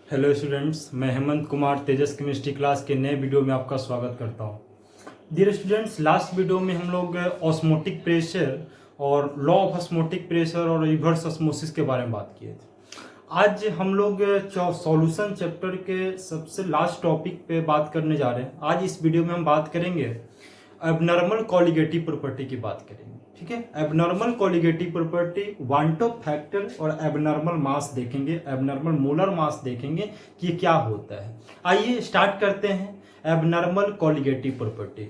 Hello students, मैं हेमंत कुमार तेजस chemistry class के नए वीडियो में आपका स्वागत करता हूं। डियर स्टूडेंट्स, लास्ट वीडियो में हम लोग ऑस्मोटिक प्रेशर और लॉ ऑफ ऑस्मोटिक प्रेशर और रिवर्स ऑस्मोसिस के बारे में बात किए थे। आज हम लोग सॉल्यूशन चैप्टर के सबसे लास्ट टॉपिक पे बात करने जा रहे हैं। आज इस वीडियो में हम बात करेंगे एबनॉर्मल कॉलिगेटिव प्रॉपर्टी की बात करेंगे। ठीक है, एबनॉर्मल कॉलिगेटिव प्रॉपर्टी, वांटोप फैक्टर और एबनॉर्मल मास देखेंगे, एबनॉर्मल मोलर मास देखेंगे कि क्या होता है। आइए स्टार्ट करते हैं abnormal colligative property.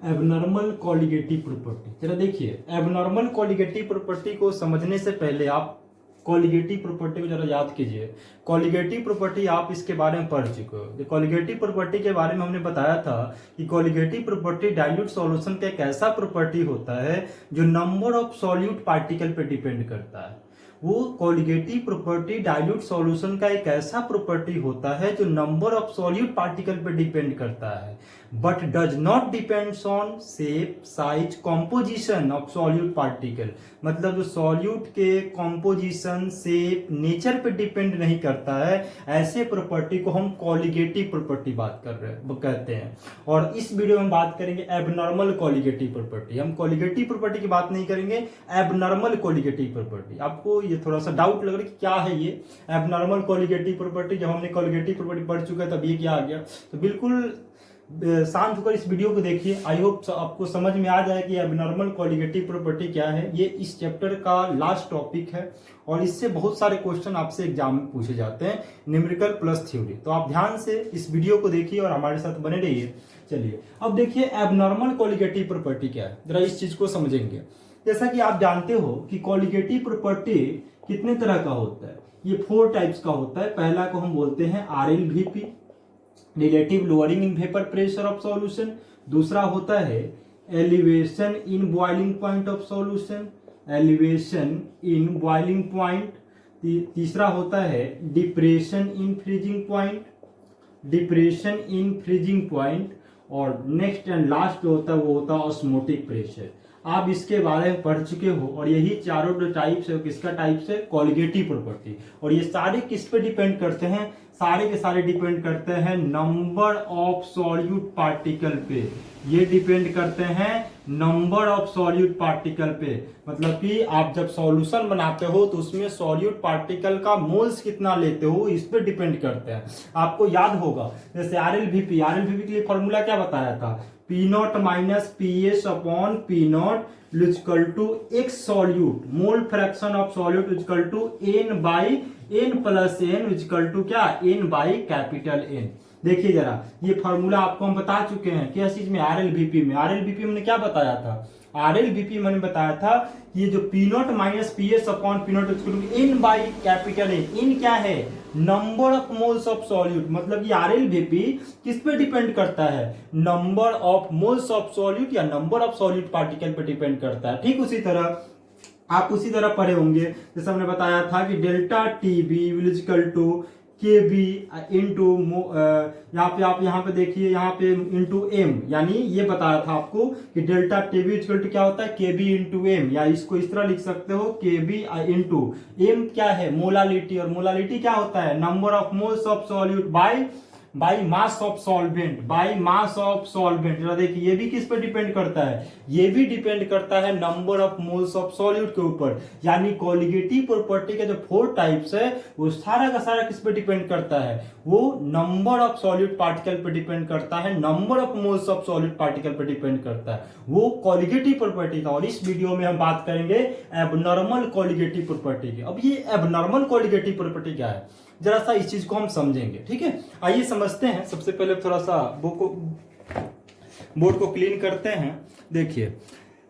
Abnormal colligative property, जरा देखिए, एबनॉर्मल कॉलिगेटिव प्रॉपर्टी को समझने से पहले आप कॉलिगेटिव प्रॉपर्टी को जरा याद कीजिए। कॉलिगेटिव प्रॉपर्टी आप इसके बारे में पढ़ चुके हो। कॉलिगेटिव प्रॉपर्टी के बारे में हमने बताया था कि कॉलिगेटिव प्रॉपर्टी डाइल्यूट सॉल्यूशन का एक ऐसा प्रॉपर्टी होता है जो नंबर ऑफ सॉल्यूट पार्टिकल पे डिपेंड करता है। वो कॉलिगेटिव प्रॉपर्टी डाइल्यूट सॉल्यूशन का एक ऐसा प्रॉपर्टी होता है जो नंबर ऑफ सॉल्यूट पार्टिकल पे डिपेंड करता है, but does not depends on shape, size, composition of solute particle. मतलब जो सॉल्यूट के कॉम्पोजिशन, शेप, नेचर पे डिपेंड नहीं करता है, ऐसे प्रॉपर्टी को हम कॉलिगेटिव प्रॉपर्टी बात कर रहे हैं, कहते हैं। और इस वीडियो में बात करेंगे एबनॉर्मल कॉलिगेटिव प्रॉपर्टी। हम कॉलिगेटिव प्रॉपर्टी की बात नहीं करेंगे, एबनॉर्मल कॉलिगेटिव प्रॉपर्टी। आपको ये थोड़ा सा डाउट लग रहा है कि क्या है ये एबनॉर्मल कॉलिगेटिव प्रॉपर्टी। जब हमने कॉलिगेटिव प्रॉपर्टी पढ़ चुका है तब ये क्या आ गया, तो बिल्कुल शांत होकर इस वीडियो को देखिए। आई होप आपको समझ में आ जाए कि एबनॉर्मल कॉलिगेटिव प्रॉपर्टी क्या है। ये इस चैप्टर का लास्ट टॉपिक है और इससे बहुत सारे क्वेश्चन आपसे एग्जाम में पूछे जाते हैं, न्यूमेरिकल प्लस थ्योरी। तो आप ध्यान से इस वीडियो को देखिए और हमारे साथ बने रहिए। चलिए अब देखिए एबनॉर्मल कॉलिगेटिव प्रॉपर्टी क्या है, जरा इस चीज को समझेंगे। जैसा कि आप जानते हो कि कॉलिगेटिव प्रॉपर्टी कितने तरह का होता है, ये 4 टाइप्स का होता है। पहला को हम बोलते हैं RLVP, relative lowering in vapour pressure of solution. दूसरा होता है elevation in boiling point of solution, elevation in boiling point. तीसरा होता है depression in freezing point, depression in freezing point. और नेक्स्ट एंड लास्ट जो होता है वो होता है ऑस्मोटिक प्रेशर। आप इसके बारे में पढ़ चुके हो और यही चारों जो टाइप्स है किसका टाइप्स है, कॉलिगेटिव प्रॉपर्टी। और ये सारे किस पे डिपेंड करते हैं, सारे के सारे डिपेंड करते हैं नंबर ऑफ सॉल्यूट पार्टिकल पे। ये डिपेंड करते हैं नंबर ऑफ सॉल्यूट पार्टिकल पे। मतलब कि आप जब सॉल्यूशन बनाते हो तो उसमें सॉल्यूट पार्टिकल का मोल्स कितना लेते हो इस पे डिपेंड करते हैं। आपको याद होगा जैसे RLVP के लिए फॉर्मूला क्या बताया था, P0 minus PS upon P0 equal to X solute, mole fraction of solute equal to N by N plus N equal to क्या, N बाई कैपिटल N। देखिए जरा, ये फॉर्मूला आपको हम बता चुके हैं किस चीज में, RLVP में। RLVP में क्या बताया था, RLVP मैंने बताया था ये जो P0 minus PS upon P0 equal to N by capital N। N क्या है, number of moles of solute. मतलब ये RLVP किस पे डिपेंड करता है, number of moles of solute या नंबर ऑफ सॉल्यूट पार्टिकल पे डिपेंड करता है। ठीक उसी तरह आप उसी तरह पढ़े होंगे जैसे हमने बताया था कि delta TB equal to KB into, यहाँ पे आप यहाँ पे देखिए, यहाँ पे इंटू M, यानी ये बताया था आपको कि डेल्टा TB इक्वल टू क्या होता है, KB इंटू M, या इसको इस तरह लिख सकते हो KB इंटू M क्या है, मोलालिटी। और मोलालिटी क्या होता है, number of moles of solute by mass of solvent, by mass of solvent. जरा देखिए ये भी किस पे डिपेंड करता है, ये भी डिपेंड करता है number of moles of solute के ऊपर। यानी कॉलिगेटिव प्रॉपर्टी के जो 4 टाइप्स है वो सारा का सारा किस पे डिपेंड करता है, वो नंबर ऑफ सॉल्यूट पार्टिकल पे डिपेंड करता है, number of moles of solute particle पे डिपेंड करता है, वो कॉलिगेटिव प्रॉपर्टी का। और इस वीडियो में हम बात करेंगे एबनॉर्मल कॉलिगेटिव प्रॉपर्टी की। अब ये एबनॉर्मल कॉलिगेटिव प्रॉपर्टी क्या है, जरा सा इस चीज को हम समझेंगे। ठीक है, आइए समझते हैं। सबसे पहले थोड़ा सा बोर्ड को क्लीन करते हैं। देखिए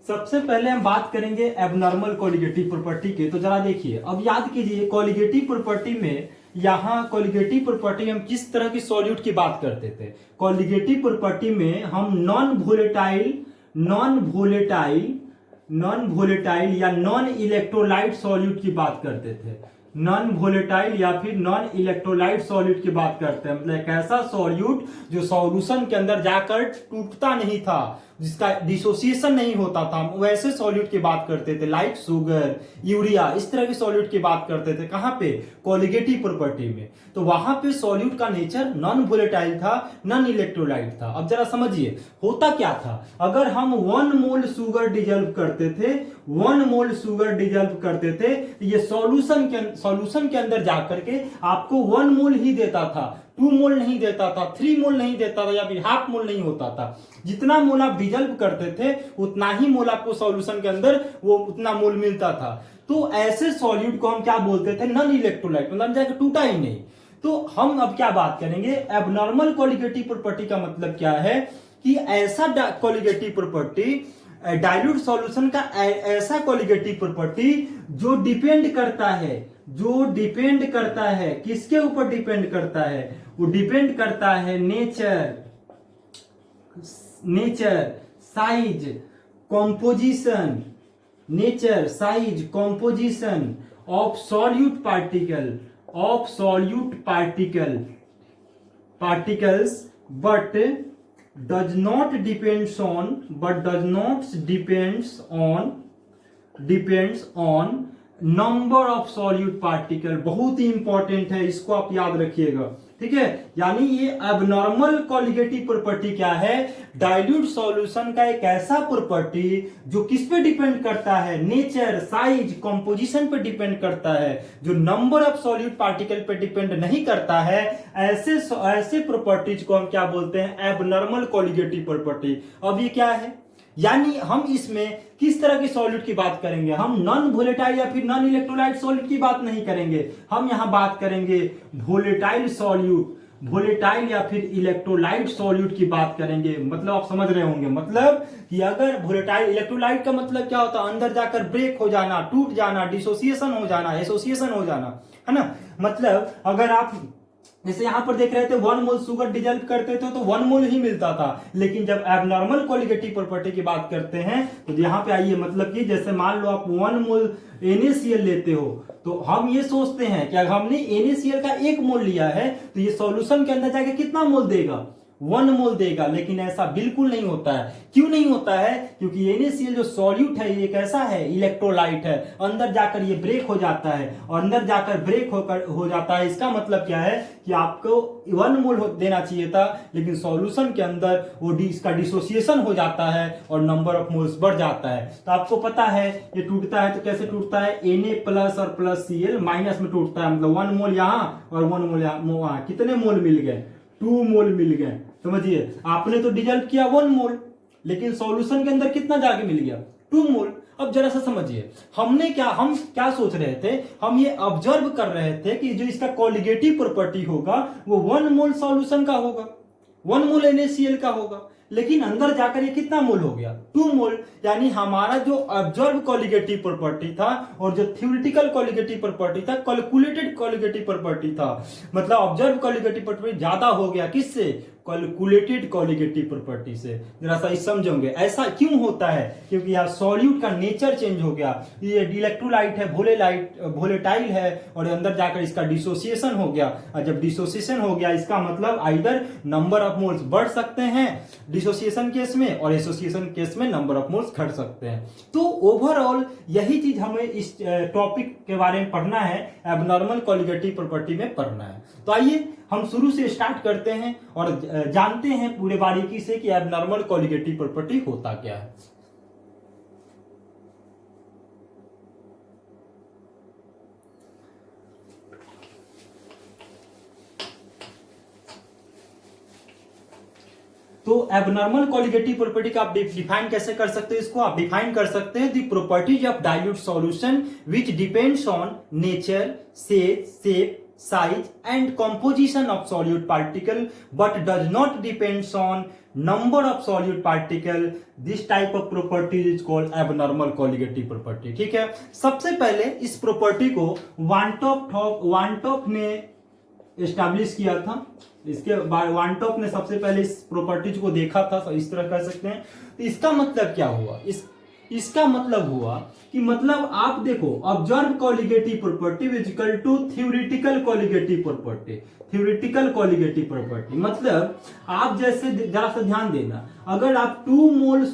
सबसे पहले हम बात करेंगे एबनॉर्मल कॉलिगेटिव प्रॉपर्टी के। तो जरा देखिए, अब याद कीजिए कॉलिगेटिव प्रॉपर्टी में, यहाँ कॉलिगेटिव प्रॉपर्टी में हम किस तरह की सॉल्यूट की बात करते थे। कॉलिगेटिव प्रॉपर्टी में हम नॉन वोलेटाइल या नॉन इलेक्ट्रोलाइट सॉल्यूट की बात करते थे। नॉन वोलेटाइल या फिर नॉन इलेक्ट्रोलाइट सॉल्यूट की बात करते हैं, मतलब एक ऐसा सॉल्यूट जो सॉल्यूशन के अंदर जाकर टूटता नहीं था, जिसका डिसोसिएशन नहीं होता था, वैसे सॉल्यूट की बात करते थे, लाइक शुगर, यूरिया, इस तरह के सॉल्यूट की बात करते थे। कहां पे? कोलिगेटिव प्रॉपर्टी में। तो वहां पे सॉल्यूट का नेचर नॉन वोलेटाइल था, नॉन इलेक्ट्रोलाइट था। अब जरा समझिए होता क्या था। अगर हम 1 मोल शुगर डिजल्व करते थे, 1 मोल शुगर डिजल्व करते थे, ये सॉल्यूशन के अंदर जाकर के आपको 1 मोल ही देता था, 2 मोल नहीं देता था, 3 मोल नहीं देता था, या फिर हाफ मोल नहीं होता था। जितना मोल आप डिजल्व करते थे उतना ही मोल आपको सॉल्यूशन के अंदर वो उतना मोल मिलता था। तो ऐसे सॉल्यूट को हम क्या बोलते थे? नॉन इलेक्ट्रोलाइट, मतलब जाकर टूटा ही नहीं। तो हम अब क्या बात करेंगे? एबनॉर्मल कोलिगेटिव प्रॉपर्टी का मतलब क्या है कि ऐसा कोलिगेटिव प्रॉपर्टी, डाइल्यूट सॉल्यूशन का ऐसा कोलिगेटिव प्रॉपर्टी जो डिपेंड करता है किसके ऊपर डिपेंड करता है? वो डिपेंड करता है nature, size, composition of solute particles but does not depends on number of solute particle. बहुत ही इंपॉर्टेंट है, इसको आप याद रखिएगा, ठीक है। यानी ये एबनॉर्मल कोलिगेटिव प्रॉपर्टी क्या है? डाइल्यूट सॉल्यूशन का एक ऐसा प्रॉपर्टी जो किस पे डिपेंड करता है? नेचर, साइज, कंपोजिशन पे डिपेंड करता है, जो नंबर ऑफ सॉल्यूट पार्टिकल पे डिपेंड नहीं करता है। ऐसे प्रॉपर्टीज को हम क्या बोलते हैं? Abnormal colligative property. अब ये क्या है? यानी हम इसमें किस तरह के सॉल्यूट की बात करेंगे? हम नॉन वोलेटाइल या फिर नॉन इलेक्ट्रोलाइट सॉल्यूट की बात नहीं करेंगे, हम यहां बात करेंगे वोलेटाइल सॉल्यूट, वोलेटाइल या फिर इलेक्ट्रोलाइट सॉल्यूट की बात करेंगे। मतलब आप समझ रहे होंगे, मतलब कि अगर वोलेटाइल, इलेक्ट्रोलाइट का मतलब क्या होता है? अंदर जाकर ब्रेक हो जाना, टूट जाना, डिसोसिएशन हो जाना, एसोसिएशन हो जाना, है ना। मतलब अगर आप जैसे यहां पर देख रहे थे 1 मोल शुगर डिजल्व करते थे तो 1 मोल ही मिलता था, लेकिन जब एबनॉर्मल कोलिगेटिव प्रॉपर्टी की बात करते हैं तो यहां पे आइए, मतलब कि जैसे मान लो आप 1 मोल NaCl लेते हो, तो हम ये सोचते हैं कि अगर हमने NaCl का 1 मोल लिया है तो ये सॉल्यूशन के अंदर जाके कितना मोल देगा? 1 मोल देगा। लेकिन ऐसा बिल्कुल नहीं होता है। क्यों नहीं होता है? क्योंकि NaCl जो सॉल्यूट है ये कैसा है? इलेक्ट्रोलाइट है। अंदर जाकर ये ब्रेक हो जाता है, और अंदर जाकर ब्रेक हो जाता है। इसका मतलब क्या है कि आपको 1 मोल देना चाहिए था, लेकिन सॉल्यूशन के अंदर वो इसका डिसोसिएशन हो जाता है और नंबर ऑफ मोल्स बढ़ जाता है। तो आपको पता है ये टूटता है तो कैसे टूटता है? Na प्लस और प्लस Cl माइनस में टूटता है, मतलब 1 मोल यहां और 1 मोल वहां। कितने मोल मिल गए? 2 मोल मिल गए। समझिए, आपने तो डिजल्व किया 1 मोल, लेकिन सॉल्यूशन के अंदर कितना जाके मिल गया? 2 मोल। अब जरा सा समझिए, हम क्या सोच रहे थे? हम ये ऑब्जर्व कर रहे थे कि जो इसका कोलिगेटिव प्रॉपर्टी होगा वो 1 मोल सॉल्यूशन का होगा, 1 मोल NaCl का होगा, लेकिन अंदर जाकर ये कितना मोल हो गया? 2 मोल। यानी हमारा जो ऑब्जर्व कोलिगेटिव प्रॉपर्टी था और जो थ्योरेटिकल कोलिगेटिव प्रॉपर्टी था, कैलकुलेटेड कोलिगेटिव प्रॉपर्टी था, मतलब ऑब्जर्व कोलिगेटिव प्रॉपर्टी ज्यादा हो गया किससे? कैलकुलेटेड कोलिगेटिव प्रॉपर्टी से। जरा सा समझोगे ऐसा क्यों होता है? क्योंकि यार सॉल्यूट का नेचर चेंज हो गया। ये इलेक्ट्रोलाइट है, वोलेटाइल है, और अंदर जाकर इसका डिसोसिएशन हो गया। और जब डिसोसिएशन हो गया इसका मतलब आइदर नंबर ऑफ मोल्स बढ़ सकते हैं डिसोसिएशन केस में, और एसोसिएशन केस में नंबर ऑफ मोल्स घट सकते हैं। तो ओवरऑल यही चीज हमें इस टॉपिक के बारे में पढ़ना है, एबनॉर्मल कोलिगेटिव प्रॉपर्टी में पढ़ना है। तो आइए हम शुरू से स्टार्ट करते हैं और जानते हैं पूरे बारीकी से कि एबनॉर्मल कोलिगेटिव प्रॉपर्टी होता क्या है। तो एबनॉर्मल कोलिगेटिव प्रॉपर्टी का आप डिफाइन कैसे कर सकते हो? इसको आप डिफाइन कर सकते हैं the properties of dilute solution which depends on nature, shape, size and composition of solute particle but does not depends on number of solute particle. This type of property is called abnormal colligative property. ठीक है, सबसे पहले इस property को वानटॉप ने establish किया था। इसके बाद वानटॉप ने सबसे पहले इस प्रॉपर्टीज को देखा था, इस तरह कह सकते हैं। तो इसका मतलब क्या हुआ? इसका मतलब हुआ कि मतलब आप देखो observe colligative property is equal to theoretical colligative property. Theoretical colligative property मतलब आप जैसे जरा सा ध्यान देना, अगर आप 2 मोल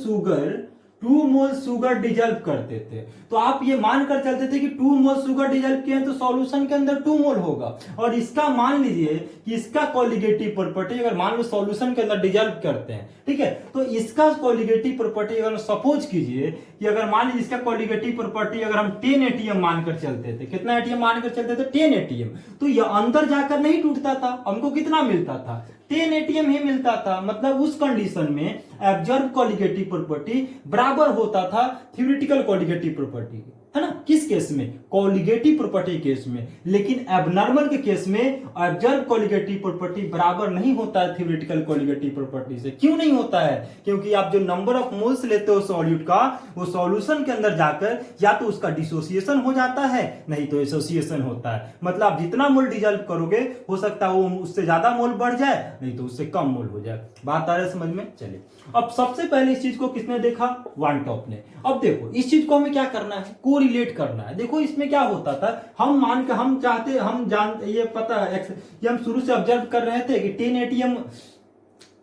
शुगर डिजल्व करते थे तो आप ये मानकर चलते थे कि 2 मोल शुगर डिजल्व किए तो सॉल्यूशन के अंदर 2 मोल होगा। और इसका मान लीजिए कि इसका कॉलिगेटिव प्रॉपर्टी अगर मान लो सॉल्यूशन के अंदर डिजल्व करते हैं, ठीक है, तो इसका कॉलिगेटिव प्रॉपर्टी अगर सपोज कीजिए कि अगर मान लीजिए इसका कॉलिगेटिव प्रॉपर्टी अगर हम 10 एटीएम मानकर चलते थे, कितना एटीएम मानकर चलते थे, 10 एटीएम, तो ये अंदर जाकर नहीं टूटता था, हमको कितना मिलता था, 10 एटीएम ही मिलता था। मतलब उस कंडीशन में ऑब्जर्व कॉलिगेटिव प्रॉपर्टी बराबर होता था थ्योरेटिकल कॉलिगेटिव प्रॉपर्टी, है ना, किस केस में, कॉलिगेटिव प्रॉपर्टी केस में। लेकिन एबनॉर्मल के केस में ऑब्जर्व कॉलिगेटिव प्रॉपर्टी बराबर नहीं होता है थ्योरेटिकल कॉलिगेटिव प्रॉपर्टी से। क्यों नहीं होता है? क्योंकि आप जो नंबर ऑफ मोल्स लेते हो सॉल्यूट का, वो सॉल्यूशन के अंदर जाकर या तो उसका डिसोसिएशन हो जाता है, नहीं तो एसोसिएशन होता है। मतलब आप जितना मोल डिजल्व करोगे हो सकता है वो उससे ज्यादा मोल बढ़ जाए, नहीं तो उससे कम मोल हो जाए। बात आ रहा है समझ में? चलिए, अब सबसे पहले इस चीज को किसने देखा? वन टॉप ने। अब देखो इस चीज को हमें क्या करना है, कोरिलेट करना है। देखो इसमें क्या होता था, हम चाहते, हम जान, ये पता है, ये हम शुरू से ऑब्जर्व कर रहे थे कि 10 एटीएम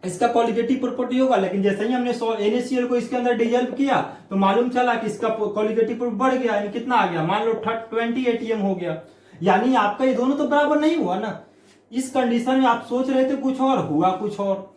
इसका कॉलिगेटिव प्रॉपर्टी होगा, लेकिन जैसे ही हमने NaCl को इसके अंदर डिजल्व किया तो मालूम चला कि इसका कॉलिगेटिव प्रॉपर्टी बढ़ गया, यानी कितना आ गया, मान लो 20 एटीएम हो गया। यानी आपका ये दोनों तो बराबर नहीं हुआ ना। इस कंडीशन में आप सोच रहे थे कुछ और, हुआ कुछ और।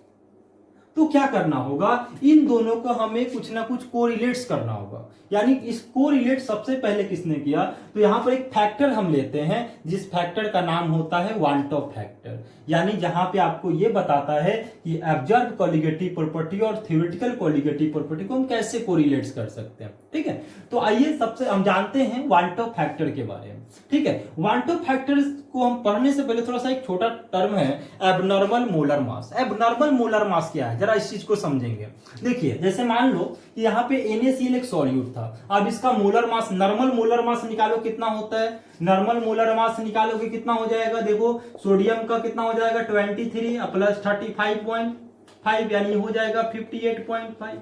तो क्या करना होगा, इन दोनों को हमें कुछ ना कुछ कोरिलेट्स करना होगा। यानी इस कोरिलेट सबसे पहले किसने किया, तो यहां पर एक फैक्टर हम लेते हैं जिस फैक्टर का नाम होता है वन टॉप फैक्टर। यानी जहां पे आपको ये बताता है कि ऑब्जर्व कॉलिगेटिव प्रॉपर्टी और थ्योरेटिकल कॉलिगेटिव प्रॉपर्टी को हम कैसे कोरिलेट्स कर सकते हैं। ठीक है, तो आइए सबसे हम जानते हैं वन टॉप फैक्टर के बारे में। ठीक है, वन टॉप फैक्टर को हम पढ़ने से पहले थोड़ा सा एक छोटा टर्म है abnormal molar mass. Abnormal molar mass क्या है, जरा इस चीज को समझेंगे। देखिए जैसे मान लो कि यहाँ पे NaCl एक सॉल्यूट था, अब इसका molar mass, normal molar mass निकालो कितना होता है, नॉर्मल मोलर मास निकालोगे कितना हो जाएगा, देखो सोडियम का कितना हो जाएगा 23 प्लस 35.5 यानी हो जाएगा 58.5।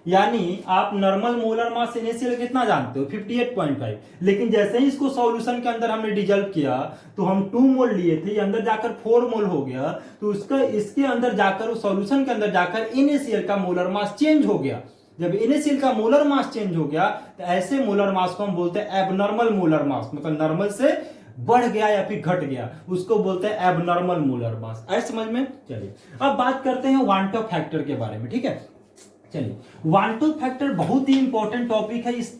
यानी आप नॉर्मल मोलर मास NaCl कितना जानते हो, 58.5। लेकिन जैसे ही इसको सॉल्यूशन के अंदर हमने डिजल्व किया तो हम 2 मोल लिए थे, अंदर जाकर 4 मोल हो गया, तो उसका इसके अंदर जाकर, सॉल्यूशन के अंदर जाकर NaCl का मोलर मास चेंज हो गया। जब NaCl का मोलर मास चेंज हो गया तो ऐसे मोलर मास को हम बोलते हैं एबनॉर्मल मोलर मास, मतलब नॉर्मल से बढ़ गया या फिर घट गया, उसको बोलते हैं एबनॉर्मल मोलर मास। ऐसे समझ में? चलिए अब बात करते हैं वन टॉप फैक्टर के बारे में। ठीक है, चलिए, वन टॉप फैक्टर बहुत ही इंपॉर्टेंट टॉपिक है। इस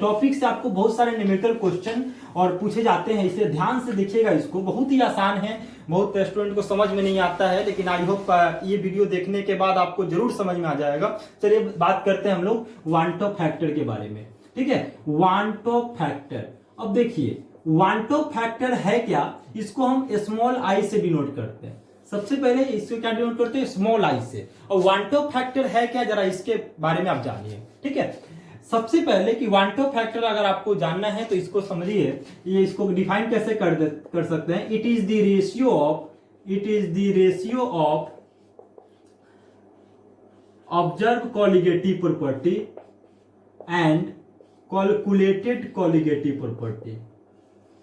टॉपिक से आपको बहुत सारे न्यूमेरिकल क्वेश्चन और पूछे जाते हैं, इसे ध्यान से देखिएगा। इसको बहुत ही आसान है, बहुत स्टूडेंट को समझ में नहीं आता है, लेकिन आई होप ये वीडियो देखने के बाद आपको जरूर समझ में आ जाएगा। चलिए बात करते हैं हम लोग वन टॉप फैक्टर के बारे में। ठीक है, वन टॉप फैक्टर, अब देखिए वन टॉप फैक्टर है क्या, इसको हम स्मॉल आई से डिनोट करते हैं। सबसे पहले इसको क्या डिनोट करते हैं, स्मॉल आई से। और वन टॉप फैक्टर है क्या, जरा इसके बारे में आप जानिए। ठीक है, सबसे पहले कि वन टॉप फैक्टर अगर आपको जानना है तो इसको समझिए, ये इसको डिफाइन कैसे कर सकते हैं। It is the ratio of observe colligative property and calculated colligative property.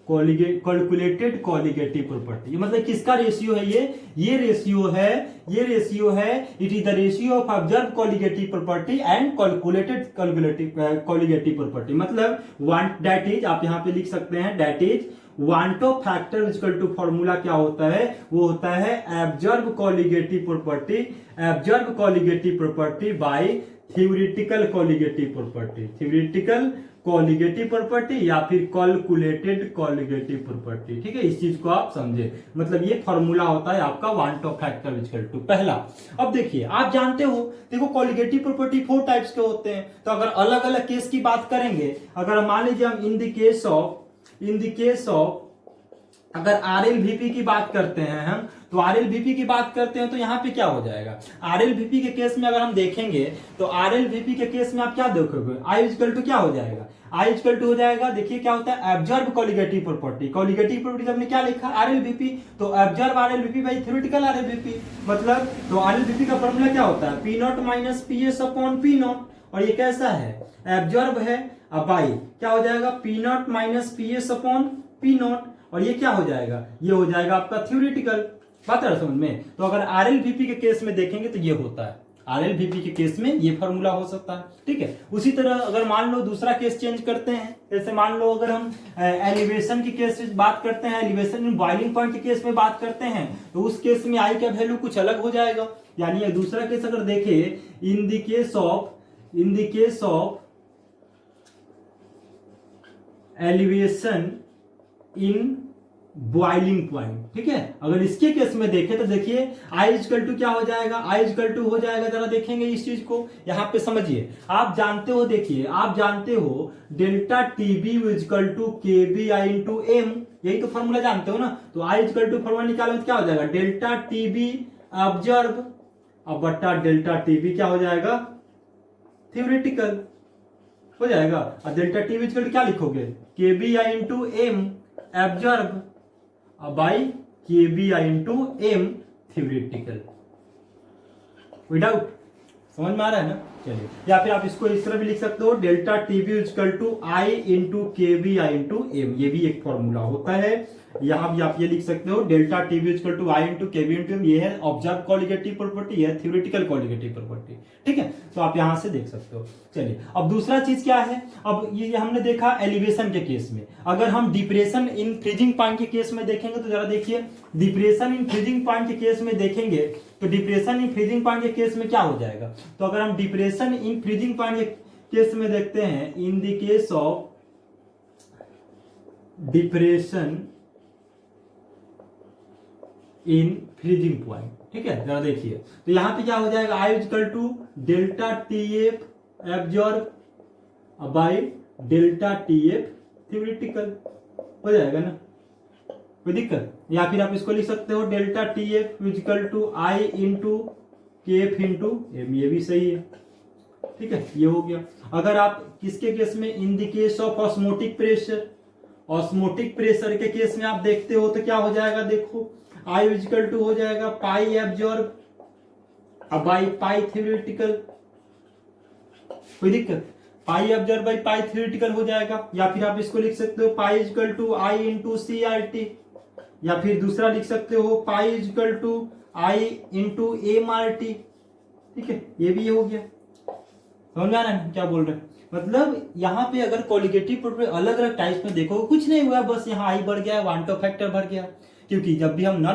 Calculated colligative property मतलब किसका रेशियो है, ये रेशियो है, it is the ratio of observe colligative property and calculated colligative property. मतलब वन, दैट इज, आप यहां पे लिख सकते हैं, that is van't Hoff factor equal to formula क्या होता है, वो होता है observe colligative property by theoretical colligative property, theoretical colligative property या फिर कैलकुलेटेड कॉलिगेटिव प्रॉपर्टी। ठीक है, इस चीज को आप समझे, मतलब ये फॉर्मूला होता है आपका van't Hoff factor equal to पहला। अब देखिए आप जानते हो, देखो कॉलिगेटिव प्रॉपर्टी 4 टाइप्स के होते हैं। तो अगर अलग अलग केस की बात करेंगे, अगर मान लीजिए हम इन द केस ऑफ अगर RLVP की बात करते हैं हम, तो RLVP की बात करते हैं तो यहाँ पे क्या हो जाएगा, RLVP के केस में अगर हम देखेंगे तो RLVP के केस में आप क्या देखोगे, I इक्वल टू क्या हो जाएगा, I इक्वल टू हो जाएगा, देखिए क्या होता है observe colligative property. Colligative property हमने क्या लिखा, RLVP, तो observe RLVP by theoretical RLVP। मतलब तो RLVP का फॉर्मूला क्या होता है, P0 minus PS upon P0। और ये कैसा है, एब्जॉर्ब है। अब बाई क्या हो जाएगा, P not minus P S upon P not, और ये क्या हो जाएगा, ये हो जाएगा आपका थ्योरेटिकल। बात है समझ में। तो अगर RLVP के केस में देखेंगे तो ये होता है, RLVP के केस में ये फॉर्मूला हो सकता है, ठीक है। उसी तरह अगर मान लो दूसरा केस चेंज करते हैं, जैसे मान लो अगर हम एलिवेशन के केस में बात करते हैं, एलिवेशन इन बॉइलिंग पॉइंट के केस में बात करते हैं, तो उस केस में आई का वैल्यू कुछ अलग हो जाएगा। यानी दूसरा केस अगर देखे, in the case of elevation in boiling point, ठीक है। अगर इसके केस में देखें तो देखिए I इक्वल टू क्या हो जाएगा, I इक्वल टू हो जाएगा, जरा देखेंगे इस चीज को यहाँ पे समझिए। आप जानते हो, देखिए आप जानते हो delta TB equal to KBI into M, यही तो फॉर्मूला जानते हो ना। तो I इक्वल टू फॉर्मूला निकालो तो क्या हो जाएगा, डेल्टा TB ऑब्जर्व अब बट्टा डेल्टा TB क्या हो जाएगा, थ्योरेटिकल हो जाएगा। और डेल्टा TB इक्वल टू क्या लिखोगे, KBI into M observe by KBI into M theoretical. कोई डाउट, समझ में आ रहा है ना। चलिए, या फिर आप इसको इस तरह भी लिख सकते हो, delta TB equal to I into KBI into M, ये भी एक फॉर्मूला होता है। यहां भी आप ये लिख सकते हो, delta TB equal to I into KB into M, ये है ऑब्जर्व कॉलिगेटिव प्रॉपर्टी, है थ्योरेटिकल कॉलिगेटिव प्रॉपर्टी, ठीक है। तो आप यहां से देख सकते हो। चलिए, अब दूसरा चीज क्या है, अब ये हमने देखा एलिवेशन के केस में। अगर हम डिप्रेशन इन फ्रीजिंग पॉइंट के केस में देखेंगे तो जरा देखिए, डिप्रेशन इन फ्रीजिंग पॉइंट के केस में देखेंगे तो डिप्रेशन इन फ्रीजिंग पॉइंट के केस में क्या हो जाएगा। तो अगर हम डिप्रेशन इन फ्रीजिंग पॉइंट के केस में देखते हैं, in the case of depression in freezing point, ठीक है, जरा देखिए। तो यहां पे क्या हो जाएगा, I equal to delta TF observed by delta TF theoretical हो जाएगा ना, कोई दिक्कत। या फिर आप इसको लिख सकते हो, delta TF equal to I into KF into M, ये भी सही है, ठीक है, ये हो गया। अगर आप किसके केस में, in the case of osmotic pressure, osmotic pressure के केस में आप देखते हो तो क्या हो जाएगा, देखो I इक्वल टू हो जाएगा pi observed by pi theoretical, कोई दिक्कत, pi observed by pi theoretical हो जाएगा। या फिर आप इसको लिख सकते हो, pi equal to I into CRT, या फिर दूसरा लिख सकते हो, pi equal to I into MRT, ठीक है, ये भी हो गया। समझ में आ रहा है क्या बोल रहे हैं। मतलब यहाँ पे अगर कॉलिगेटिव प्रॉपर्टी अलग अलग टाइप्स में देखो, कुछ नहीं हुआ, बस यहाँ I बढ़ गया, वांट ऑफ फैक्टर बढ़ गया, क्योंकि जब भी हम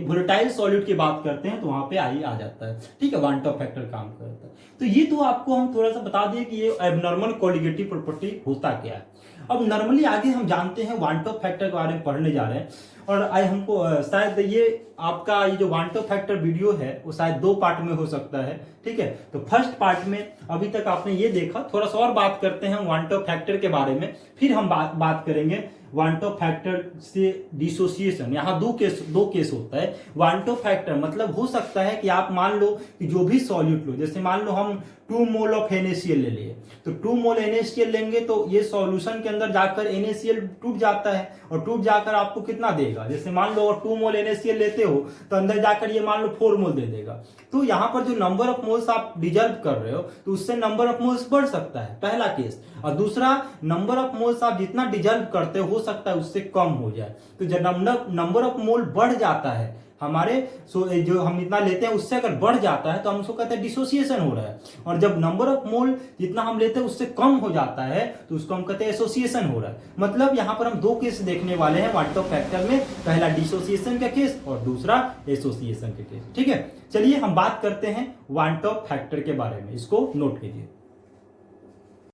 वोलेटाइल सॉल्यूट की बात करते हैं तो वहां पे I आ जाता है, ठीक है, वांट ऑफ फैक्टर काम करता है। तो ये तो आपको हम थोड़ा सा बता दें कि ये एबनॉर्मल कॉलिगेटिव प्रॉपर्टी होता क्या है। अब नॉर्मली आगे हम जानते हैं वांट ऑफ फैक्टर के बारे में पढ़ने जा रहे हैं, और आई हमको शायद ये आपका ये जो वांट ऑफ फैक्टर वीडियो है वो शायद 2 पार्ट में हो सकता है, ठीक है। तो फर्स्ट पार्ट में अभी तक आपने ये देखा, थोड़ा सा और बात करते हैं वांट ऑफ फैक्टर के बारे में, फिर हम बात करेंगे वांट ऑफ फैक्टर से डिसोसिएशन। यहाँ दो केस होता है। वांट ऑफ फैक्टर मतलब हो सकता है कि आप मान लो कि जो भी सॉल्यूट लो, जैसे मान लो हम 2 मोल ऑफ NaCl ले लिए, तो 2 मोल NaCl लेंगे तो ये सॉल्यूशन के अंदर जाकर NaCl टूट जाता है, और टूट जाकर आपको कितना देगा, जैसे मान लो अगर 2 मोल NaCl लेते हो तो अंदर जाकर ये मान लो 4 मोल दे देगा। तो यहाँ पर जो नंबर ऑफ मोल्स आप डिजर्व कर रहे हो तो उससे नंबर ऑफ मोल्स बढ़ सकता है, पहला केस। और दूसरा, नंबर ऑफ मोल्स आप जितना डिजर्व करते हो सकता है उससे कम हो जाए। तो जब नंबर ऑफ मोल बढ़ जाता है हमारे, जो हम इतना लेते हैं उससे अगर बढ़ जाता है तो हम उसको कहते हैं डिसोसिएशन हो रहा है। और जब नंबर ऑफ मोल जितना हम लेते हैं उससे कम हो जाता है तो उसको हम कहते हैं एसोसिएशन हो रहा है। मतलब यहाँ पर हम 2 केस देखने वाले हैं वांट ऑफ फैक्टर में, पहला डिसोसिएशन का केस और दूसरा एसोसिएशन का केस, ठीक है। चलिए हम बात करते हैं वांट ऑफ फैक्टर के बारे में, इसको नोट कीजिए।